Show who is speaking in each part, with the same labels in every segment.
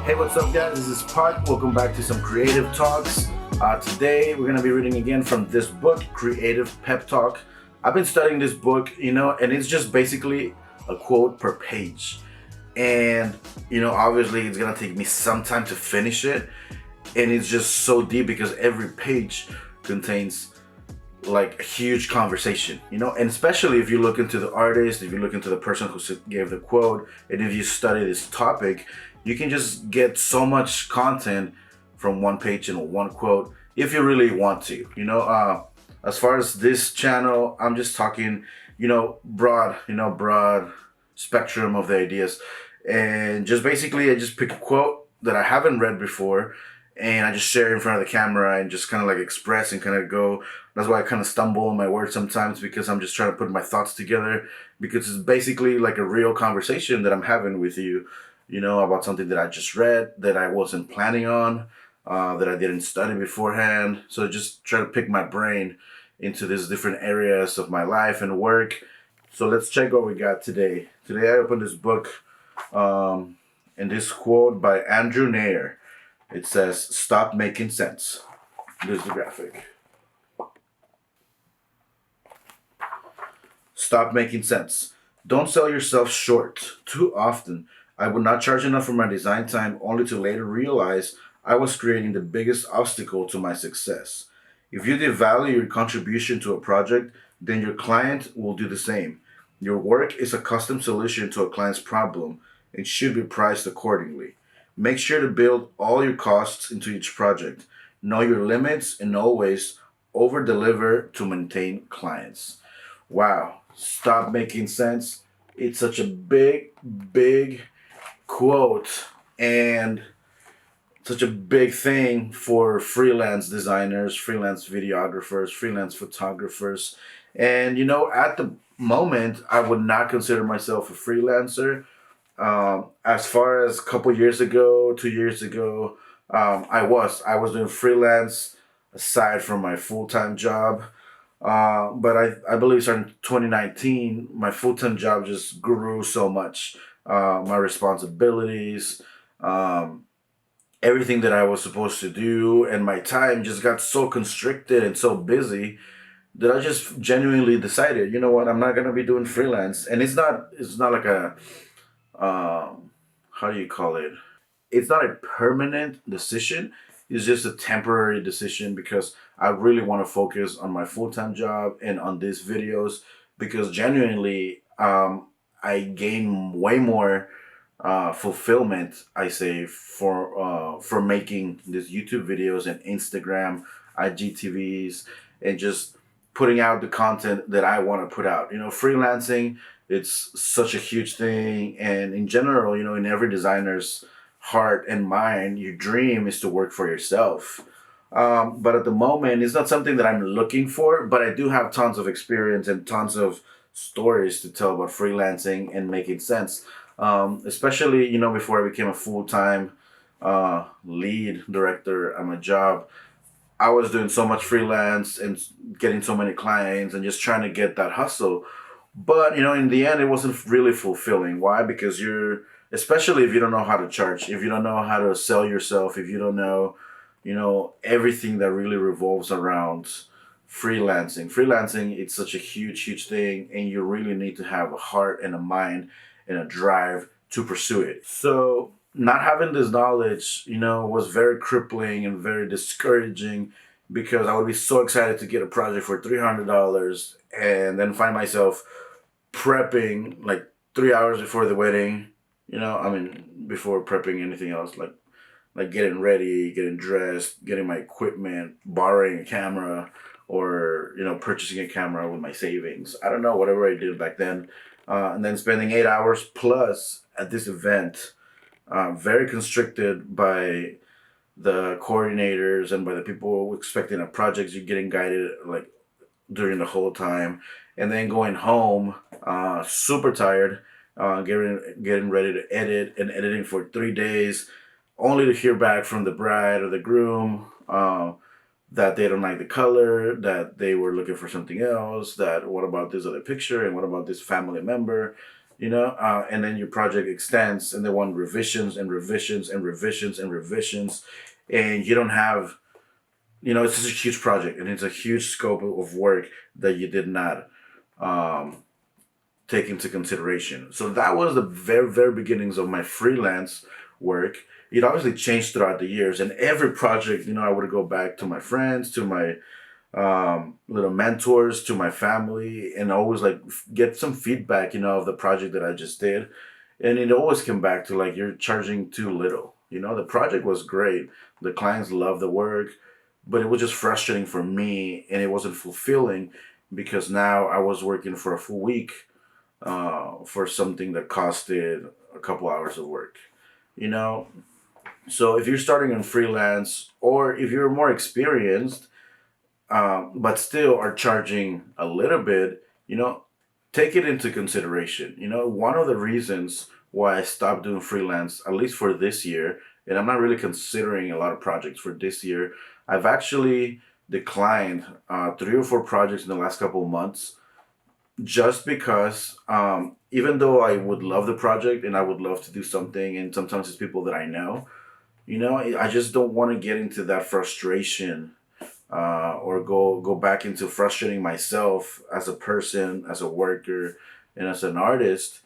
Speaker 1: Hey, what's up, guys? This is Puck. Welcome back to some Creative Talks. Today, we're going to be reading again from this book, Creative Pep Talk. I've been studying this book, and it's just basically a quote per page. And, obviously, it's going to take me some time to finish it. And it's just so deep because every page contains like a huge conversation, and especially if you look into the artist, if you look into the person who gave the quote, and if you study this topic, you can just get so much content from one page and one quote if you really want to. As far as this channel, I'm just talking, broad spectrum of the ideas, and just basically I just pick a quote that I haven't read before, and I just share it in front of the camera and just kind of like express and kind of go. That's why I kind of stumble on my words sometimes, because I'm just trying to put my thoughts together, because it's basically like a real conversation that I'm having with you, about something that I just read, that I wasn't planning on, that I didn't study beforehand. So just try to pick my brain into these different areas of my life and work. So let's check what we got today. Today I opened this book, and this quote by Andrew Nair. It says, "Stop making sense." This is the graphic. Stop making sense. Don't sell yourself short. Too often, I would not charge enough for my design time, only to later realize I was creating the biggest obstacle to my success. If you devalue your contribution to a project, then your client will do the same. Your work is a custom solution to a client's problem and should be priced accordingly. Make sure to build all your costs into each project. Know your limits and always over deliver to maintain clients. Wow, stop making sense. It's such a big quote, and such a big thing for freelance designers, freelance videographers, freelance photographers. And at the moment, I would not consider myself a freelancer. As far as a couple years ago, 2 years ago, I was doing freelance aside from my full-time job. But I believe starting 2019, my full-time job just grew so much. My responsibilities, um, everything that I was supposed to do, and my time just got so constricted and so busy that I just genuinely decided, you know what, I'm not gonna be doing freelance. And it's not like a how do you call it? It's not a permanent decision. It's just a temporary decision, because I really want to focus on my full-time job and on these videos, because genuinely, I gain way more fulfillment, I say, for making these YouTube videos and Instagram, IGTVs, and just putting out the content that I want to put out. Freelancing, it's such a huge thing, and in general, in every designer's heart and mind, your dream is to work for yourself. But at the moment, it's not something that I'm looking for, but I do have tons of experience and tons of stories to tell about freelancing and making sense. Especially, before I became a full-time lead director at my job, I was doing so much freelance and getting so many clients and just trying to get that hustle. But, in the end, it wasn't really fulfilling. Why? Because especially if you don't know how to charge, if you don't know how to sell yourself, if you don't know, everything that really revolves around freelancing. Freelancing, it's such a huge thing, and you really need to have a heart and a mind and a drive to pursue it. So not having this knowledge, was very crippling and very discouraging, because I would be so excited to get a project for $300 and then find myself prepping like 3 hours before the wedding. Before prepping anything else, like getting ready, getting dressed, getting my equipment, borrowing a camera, or purchasing a camera with my savings. I don't know, whatever I did back then, and then spending 8 hours plus at this event, very constricted by the coordinators and by the people expecting a project. You're getting guided like during the whole time, and then going home, super tired, getting ready to edit, and editing for 3 days, only to hear back from the bride or the groom, that they don't like the color, that they were looking for something else, that what about this other picture, and what about this family member. and then your project extends and they want revisions and revisions and revisions and revisions, and you don't have, it's just a huge project and it's a huge scope of work that you did not um, take into consideration. So that was the very, very beginnings of my freelance work. It obviously changed throughout the years, and every project, I would go back to my friends, to my little mentors, to my family, and always like get some feedback, of the project that I just did. And it always came back to like, you're charging too little. The project was great. The clients loved the work, but it was just frustrating for me and it wasn't fulfilling because now I was working for a full week for something that costed a couple hours of work. You know, so if you're starting in freelance or if you're more experienced, but still are charging a little bit, take it into consideration. One of the reasons why I stopped doing freelance, at least for this year, and I'm not really considering a lot of projects for this year, I've actually declined 3 or 4 projects in the last couple of months just because even though I would love the project and I would love to do something, and sometimes it's people that I know, I just don't want to get into that frustration or go back into frustrating myself as a person, as a worker, and as an artist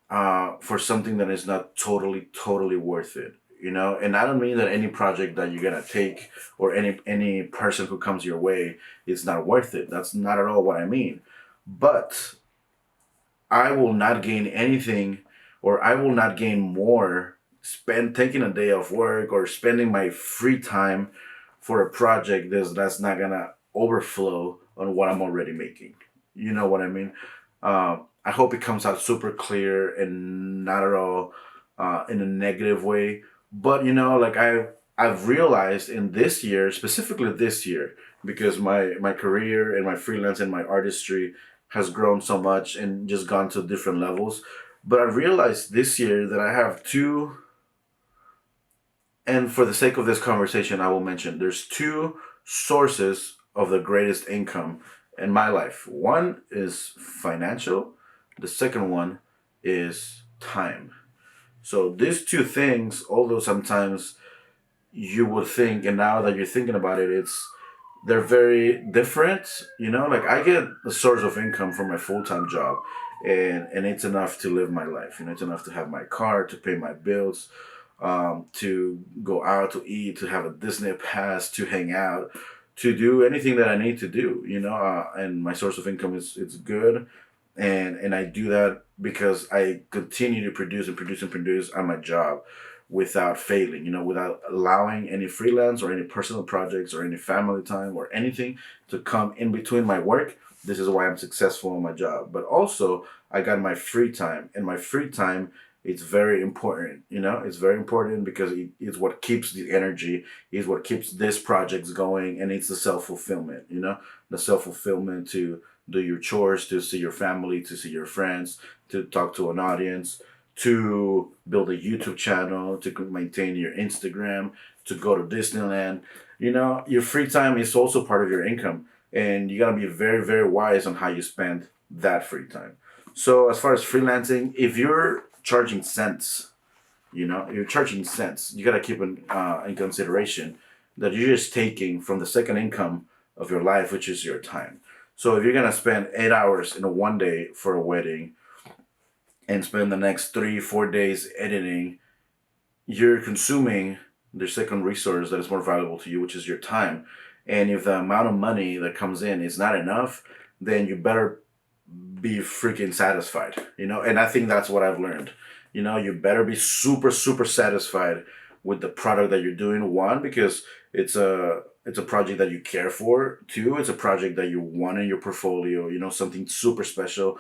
Speaker 1: for something that is not totally worth it. And I don't mean that any project that you're gonna take or any person who comes your way is not worth it. That's not at all what I mean. But I will not gain anything, or I will not gain more spend taking a day off work or spending my free time for a project that's not gonna overflow on what I'm already making. You know what I mean? I hope it comes out super clear and not at all in a negative way. But like I've realized in this year, specifically this year, because my career and my freelance and my artistry has grown so much and just gone to different levels. But I realized this year that I have two, and for the sake of this conversation, I will mention there's two sources of the greatest income in my life. One is financial, the second one is time. So these two things, although sometimes you would think, and now that you're thinking about it, they're very different. Like I get a source of income from my full-time job, and it's enough to live my life. It's enough to have my car, to pay my bills, to go out to eat, to have a Disney pass, to hang out, to do anything that I need to do. And my source of income is it's good, and I do that because I continue to produce and produce and produce on my job without failing, without allowing any freelance or any personal projects or any family time or anything to come in between my work. This is why I'm successful in my job. But also, I got my free time, and my free time, it's very important. It's very important because it's what keeps the energy, it's what keeps this projects going, and it's the self fulfillment. The self fulfillment to do your chores, to see your family, to see your friends, to talk to an audience, to build a YouTube channel, to maintain your Instagram, to go to Disneyland. Your free time is also part of your income, and you gotta be very, very wise on how you spend that free time. So as far as freelancing, if you're charging cents, you're charging cents. You gotta keep in consideration that you're just taking from the second income of your life, which is your time. So if you're gonna spend 8 hours in a one day for a wedding, and spend the next 3 4 days editing, you're consuming the second resource that is more valuable to you, which is your time. And if the amount of money that comes in is not enough, then you better be freaking satisfied. And I think that's what I've learned. You better be super, super satisfied with the product that you're doing. One, because it's a project that you care for. Two, it's a project that you want in your portfolio, something super special.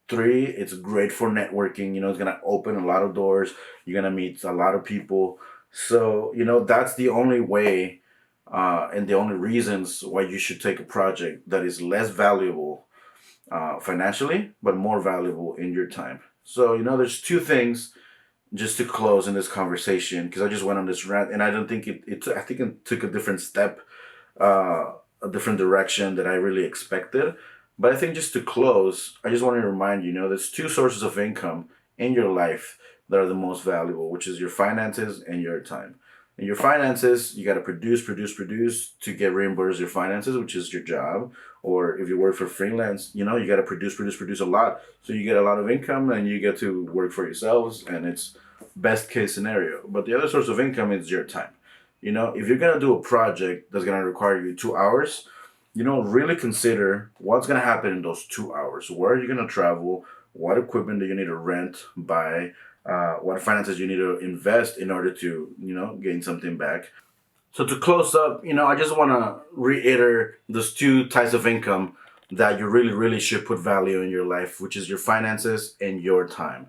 Speaker 1: Three, it's great for networking. It's gonna open a lot of doors. You're gonna meet a lot of people. So that's the only way, and the only reasons why you should take a project that is less valuable financially, but more valuable in your time. So there's two things just to close in this conversation, because I just went on this rant, and I don't think I think it took a different step, a different direction that I really expected. But I think just to close, I just want to remind you, there's two sources of income in your life that are the most valuable, which is your finances and your time. And your finances, you got to produce to get reimbursed your finances, which is your job. Or if you work for freelance, you got to produce a lot. So you get a lot of income and you get to work for yourselves, and it's best case scenario. But the other source of income is your time. If you're going to do a project that's going to require you 2 hours, really consider what's going to happen in those 2 hours. Where are you going to travel? What equipment do you need to rent, buy? What finances you need to invest in order to, gain something back. So to close up, I just want to reiterate those two types of income that you really, really should put value in your life, which is your finances and your time.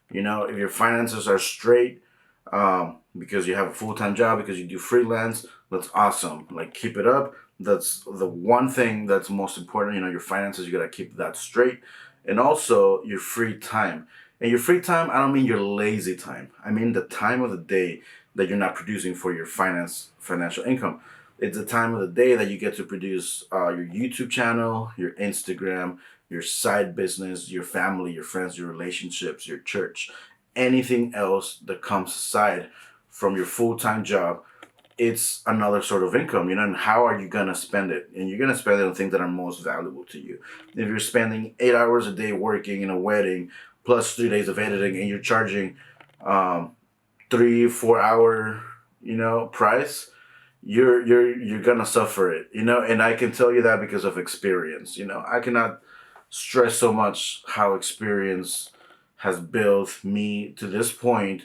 Speaker 1: If your finances are straight, because you have a full-time job, because you do freelance, that's awesome. Like, keep it up. That's the one thing that's most important. Your finances, you gotta keep that straight. And also your free time. And your free time, I don't mean your lazy time. I mean the time of the day that you're not producing for your financial income. It's the time of the day that you get to produce your YouTube channel, your Instagram, your side business, your family, your friends, your relationships, your church, anything else that comes aside from your full-time job. It's another sort of income, and how are you going to spend it? And you're going to spend it on things that are most valuable to you. If you're spending 8 hours a day working in a wedding plus 3 days of editing, and you're charging 3-4 hour price, you're gonna suffer it, and I can tell you that because of experience. I cannot stress so much how experience has built me to this point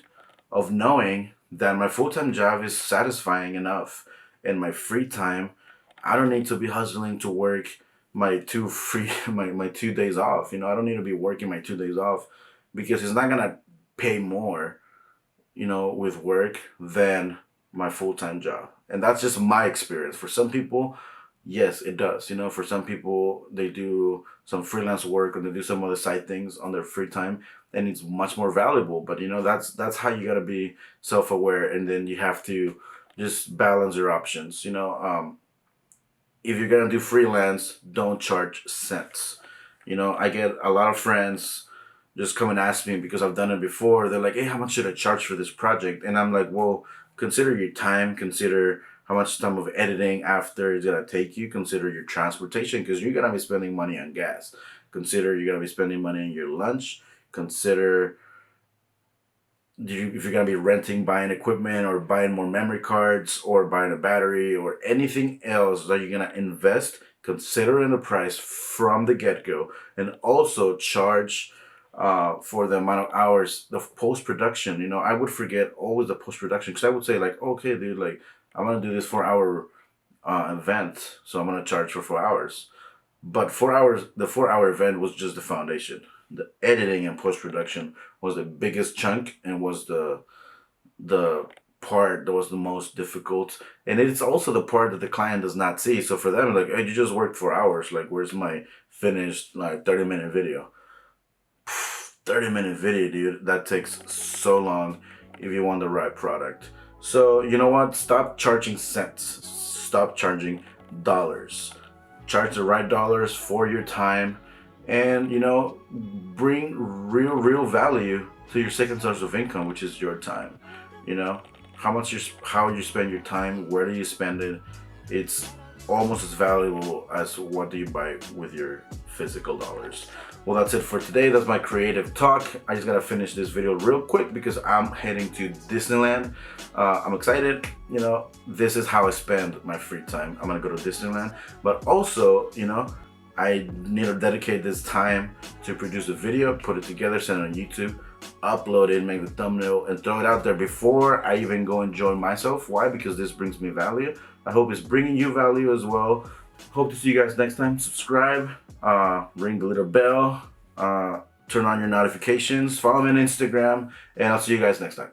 Speaker 1: of knowing that my full-time job is satisfying enough. In my free time, I don't need to be hustling to work my two free my 2 days off. I don't need to be working my 2 days off, because it's not gonna pay more with work than my full time job. And that's just my experience. For some people, yes, it does. For some people, they do some freelance work or they do some other side things on their free time, and it's much more valuable. But that's how you gotta be self aware, and then you have to just balance your options. If you're gonna do freelance, don't charge cents. I get a lot of friends just come and ask me, because I've done it before. They're like, "Hey, how much should I charge for this project?" And I'm like, "Well, consider your time, consider how much time of editing after it's gonna take you, consider your transportation, because you're gonna be spending money on gas. Consider you're gonna be spending money on your lunch. Consider if you're gonna be renting, buying equipment, or buying more memory cards, or buying a battery, or anything else that you're gonna invest. Consider in the price from the get-go, and also charge for the amount of hours, the post production. I would forget always the post production, because I would say, like, okay, dude, like, I'm gonna do this 4 hour event, so I'm gonna charge for 4 hours. But 4 hours, the 4 hour event was just the foundation. The editing and post production was the biggest chunk, and was the part that was the most difficult, and it's also the part that the client does not see. So for them, like, hey, you just worked 4 hours, like, where's my finished, like, 30-minute video? 30-minute video, dude, that takes so long if you want the right product. So you know what, stop charging cents, stop charging dollars, charge the right dollars for your time, and bring real value to your second source of income, which is your time. you know how you spend your time, where do you spend it. It's almost as valuable as what do you buy with your physical dollars. Well, that's it for today. That's my creative talk. I just gotta finish this video real quick because I'm heading to Disneyland. I'm excited. This is how I spend my free time. I'm gonna go to Disneyland, but also, I need to dedicate this time to produce a video, put it together, send it on YouTube, upload it, make the thumbnail, and throw it out there before I even go enjoy myself. Why? Because this brings me value. I hope it's bringing you value as well. Hope to see you guys next time. Subscribe, ring the little bell, turn on your notifications, follow me on Instagram, and I'll see you guys next time.